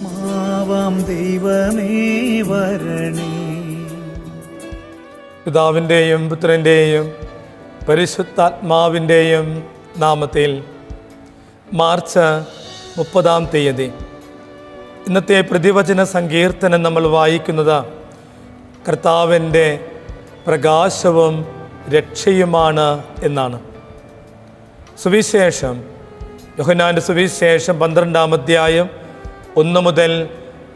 മാവാം ദൈവമേ വരണേ. പിതാവിൻ്റെയും പുത്രൻ്റെയും പരിശുദ്ധാത്മാവിൻ്റെയും നാമത്തിൽ മാർച്ച് 30 ഇന്നത്തെ പ്രതിവചന സങ്കീർത്തനം നമ്മൾ വായിക്കുന്നത് കർത്താവിൻ്റെ പ്രകാശവും രക്ഷയുമാണ് എന്നാണ്. സുവിശേഷം യോഹന്നാൻ്റെ സുവിശേഷം 12-ാം അധ്യായം 1 മുതൽ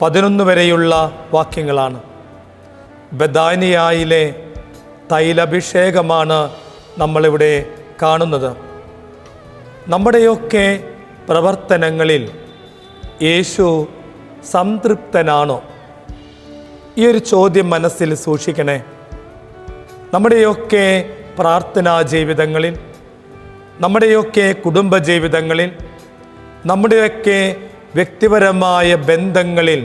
11 വരെയുള്ള വാക്യങ്ങളാണ്. ബഥാനിയായിലെ തൈലഭിഷേകമാണ് നമ്മളിവിടെ കാണുന്നത്. നമ്മുടെയൊക്കെ പ്രവർത്തനങ്ങളിൽ യേശു സംതൃപ്തനാണോ? ഈ ഒരു ചോദ്യം മനസ്സിൽ സൂക്ഷിക്കണേ. നമ്മുടെയൊക്കെ പ്രാർത്ഥനാ ജീവിതങ്ങളിൽ, നമ്മുടെയൊക്കെ കുടുംബ ജീവിതങ്ങളിൽ, നമ്മുടെയൊക്കെ വ്യക്തിപരമായ ബന്ധങ്ങളിൽ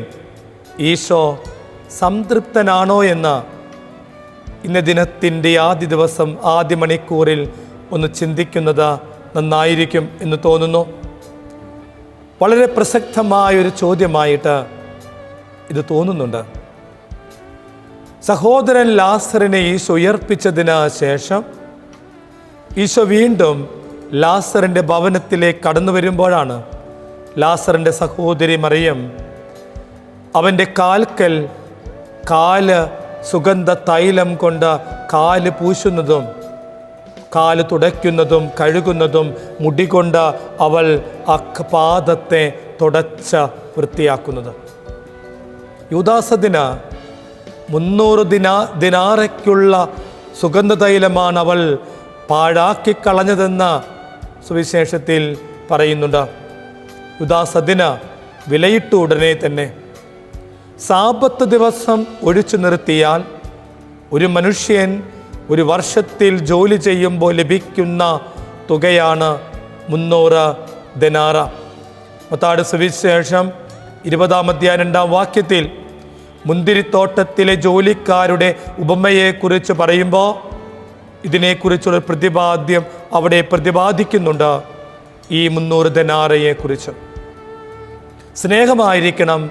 ഈശോ സംതൃപ്തനാണോ എന്ന് ഇന്ന ദിനത്തിൻ്റെ ആദ്യ ദിവസം, ആദ്യ മണിക്കൂറിൽ ഒന്ന് ചിന്തിക്കുന്നത് നന്നായിരിക്കും എന്ന് തോന്നുന്നു. വളരെ പ്രസക്തമായൊരു ചോദ്യമായിട്ട് ഇത് തോന്നുന്നുണ്ട്. സഹോദരൻ ലാസറിനെ ഈശോ ഉയർപ്പിച്ചതിന് ശേഷം ഈശോ വീണ്ടും ലാസറിൻ്റെ ഭവനത്തിലേക്ക് കടന്നു വരുമ്പോഴാണ് ലാസറിൻ്റെ സഹോദരി മറിയം അവൻ്റെ കാൽക്കൽ സുഗന്ധ തൈലം കൊണ്ട് കാല് പൂശുന്നതും കാല് തുടയ്ക്കുന്നതും കഴുകുന്നതും മുടി കൊണ്ട് അവൾ ആ പാദത്തെ തുടച്ച് വൃത്തിയാക്കുന്നത്. യൂദാസദിന 300 ദിനാറയ്ക്കുള്ള സുഗന്ധ തൈലമാണ് അവൾ പാഴാക്കിക്കളഞ്ഞതെന്ന് സുവിശേഷത്തിൽ പറയുന്നുണ്ട്. യൂദാസദിന് വിലയിട്ട ഉടനെ തന്നെ സാബത്ത് ദിവസം ഒഴിച്ചു നിർത്തിയാൽ ഒരു മനുഷ്യൻ ഒരു വർഷത്തിൽ ജോലി ചെയ്യുമ്പോൾ ലഭിക്കുന്ന തുകയാണ് 300 ദിനാറ. മത്തായി സുവിശേഷം 20-ാം അധ്യായം 2-ാം വാക്യത്തിൽ മുന്തിരിത്തോട്ടത്തിലെ ജോലിക്കാരുടെ ഉപമയെക്കുറിച്ച് പറയുമ്പോൾ ഇതിനെക്കുറിച്ചുള്ള പ്രതിപാദ്യം അവിടെ പ്രതിപാദിക്കുന്നുണ്ട്. ഈ 300 ദിനാറയെക്കുറിച്ച് സ്നേഹമായിരിക്കണം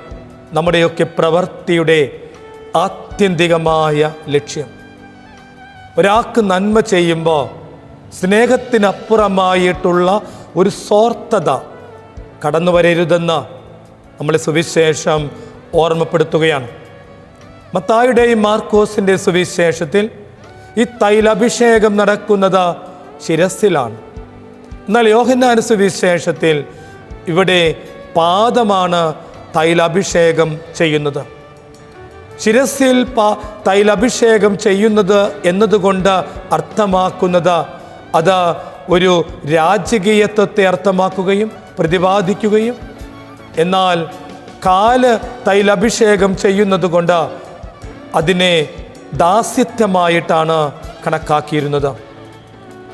നമ്മുടെയൊക്കെ പ്രവൃത്തിയുടെ ആത്യന്തികമായ ലക്ഷ്യം. ഒരാൾക്ക് നന്മ ചെയ്യുമ്പോൾ സ്നേഹത്തിനപ്പുറമായിട്ടുള്ള ഒരു സ്വാർത്ഥത കടന്നു വരരുതെന്ന് നമ്മളെ സുവിശേഷം ഓർമ്മപ്പെടുത്തുകയാണ്. മത്തായിയുടെയും മാർക്കോസിൻ്റെ സുവിശേഷത്തിൽ ഈ തൈലഭിഷേകം നടക്കുന്നത് ശിരസ്സിലാണ്. എന്നാൽ യോഹന്നാൻ സുവിശേഷത്തിൽ ഇവിടെ പാദമാണ് തൈലഭിഷേകം ചെയ്യുന്നത്. ശിരസ്സിൽ തൈലഭിഷേകം ചെയ്യുന്നത് എന്നതുകൊണ്ട് അർത്ഥമാക്കുന്നത് അത് ഒരു രാജകീയത്വത്തെ അർത്ഥമാക്കുകയും പ്രതിപാദിക്കുകയും, എന്നാൽ കാല് തൈലഭിഷേകം ചെയ്യുന്നത് കൊണ്ട് അതിനെ ദാസ്യത്വമായിട്ടാണ് കണക്കാക്കിയിരുന്നത്.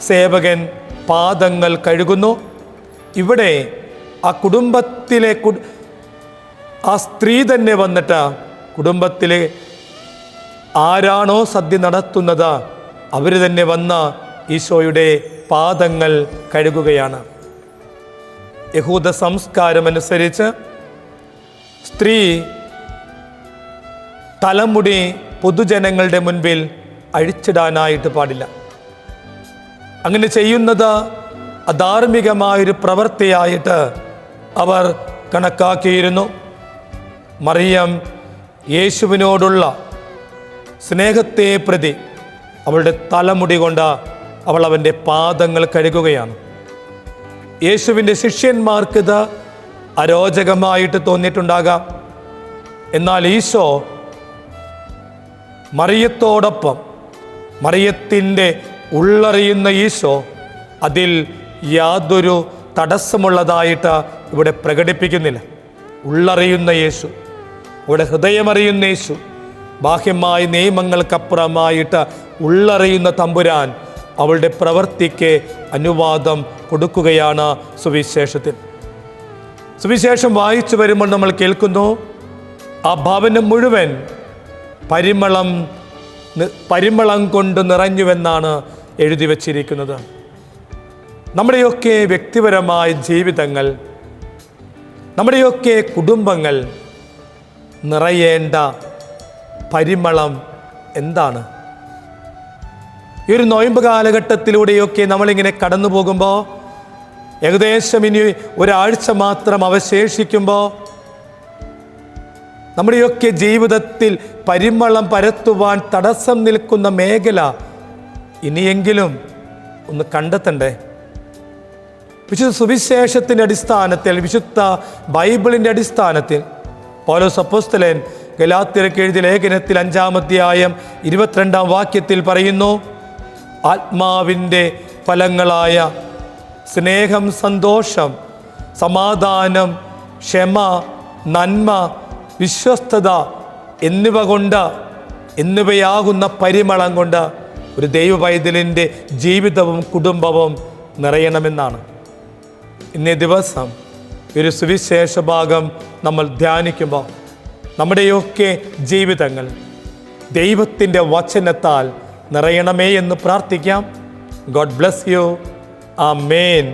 സേവകൻ പാദങ്ങൾ കഴുകുന്നു. ഇവിടെ ആ കുടുംബത്തിലെ ആ സ്ത്രീ തന്നെ വന്നിട്ട് കുടുംബത്തിലെ ആരാണോ സദ്യ നടത്തുന്നത് അവർ തന്നെ വന്ന ഈശോയുടെ പാദങ്ങൾ കഴുകുകയാണ്. യഹൂദ സംസ്കാരം അനുസരിച്ച് സ്ത്രീ തലമുടി പൊതുജനങ്ങളുടെ മുൻപിൽ അഴിച്ചിടാനായിട്ട് പാടില്ല. അങ്ങനെ ചെയ്യുന്നത് അധാർമികമായൊരു പ്രവൃത്തിയായിട്ട് അവർ കണക്കാക്കിയിരുന്നു. മറിയം യേശുവിനോടുള്ള സ്നേഹത്തെ പ്രതി അവളുടെ തലമുടി കൊണ്ട് അവൾ അവൻ്റെ പാദങ്ങൾ കഴുകുകയാണ്. യേശുവിൻ്റെ ശിഷ്യന്മാർക്കിത് അരോചകമായിട്ട് തോന്നിയിട്ടുണ്ടാകാം. എന്നാൽ ഈശോ മറിയത്തോടൊപ്പം, മറിയത്തിൻ്റെ ഉള്ളറിയുന്ന ഈശോ അതിൽ യാതൊരു തടസ്സമുള്ളതായിട്ട് ഇവിടെ പ്രകടിപ്പിക്കുന്നില്ല. ഉള്ളറിയുന്ന യേശു, ഇവിടെ ഹൃദയമറിയുന്ന യേശു, ബാഹ്യമായ നിയമങ്ങൾക്കപ്പുറമായിട്ട് ഉള്ളറിയുന്ന തമ്പുരാൻ അവളുടെ പ്രവൃത്തിക്ക് അനുവാദം കൊടുക്കുകയാണ് സുവിശേഷത്തിൽ. സുവിശേഷം വായിച്ചു വരുമ്പോൾ നമ്മൾ കേൾക്കുന്നു, ആ ഭവനം മുഴുവൻ പരിമളം കൊണ്ട് നിറഞ്ഞുവെന്നാണ് എഴുതി വച്ചിരിക്കുന്നത്. നമ്മുടെയൊക്കെ വ്യക്തിപരമായ ജീവിതങ്ങൾ, നമ്മുടെയൊക്കെ കുടുംബങ്ങൾ നിറയേണ്ട പരിമളം എന്താണ്? ഈ ഒരു നൊയമ്പ് കാലഘട്ടത്തിലൂടെയൊക്കെ നമ്മളിങ്ങനെ കടന്നു പോകുമ്പോൾ, ഏകദേശം ഇനി ഒരാഴ്ച മാത്രം അവശേഷിക്കുമ്പോൾ, നമ്മുടെയൊക്കെ ജീവിതത്തിൽ പരിമളം പരത്തുവാൻ തടസ്സം നിൽക്കുന്ന മേഖല ഇനിയെങ്കിലും ഒന്ന് കണ്ടെത്തണ്ടേ? വിശുദ്ധ സുവിശേഷത്തിൻ്റെ അടിസ്ഥാനത്തിൽ, വിശുദ്ധ ബൈബിളിൻ്റെ അടിസ്ഥാനത്തിൽ പൗലോസ് അപ്പോസ്തലൻ ഗലാത്യർക്ക് എഴുതിയ ലേഖനത്തിൽ 5-ാം അധ്യായം 22-ാം വാക്യത്തിൽ പറയുന്നു, ആത്മാവിൻ്റെ ഫലങ്ങളായ സ്നേഹം, സന്തോഷം, സമാധാനം, ക്ഷമ, നന്മ, വിശ്വസ്തത എന്നിവയാകുന്ന പരിമളം കൊണ്ട് ഒരു ദൈവ പൈതലിൻ്റെ ജീവിതവും കുടുംബവും നിറയണമെന്നാണ്. ഇന്നേ ദിവസം ഒരു സുവിശേഷ ഭാഗം നമ്മൾ ധ്യാനിക്കുമ്പോൾ നമ്മുടെയൊക്കെ ജീവിതങ്ങൾ ദൈവത്തിൻ്റെ വചനത്താൽ നിറയണമേ എന്ന് പ്രാർത്ഥിക്കാം. God bless you. ആമേൻ.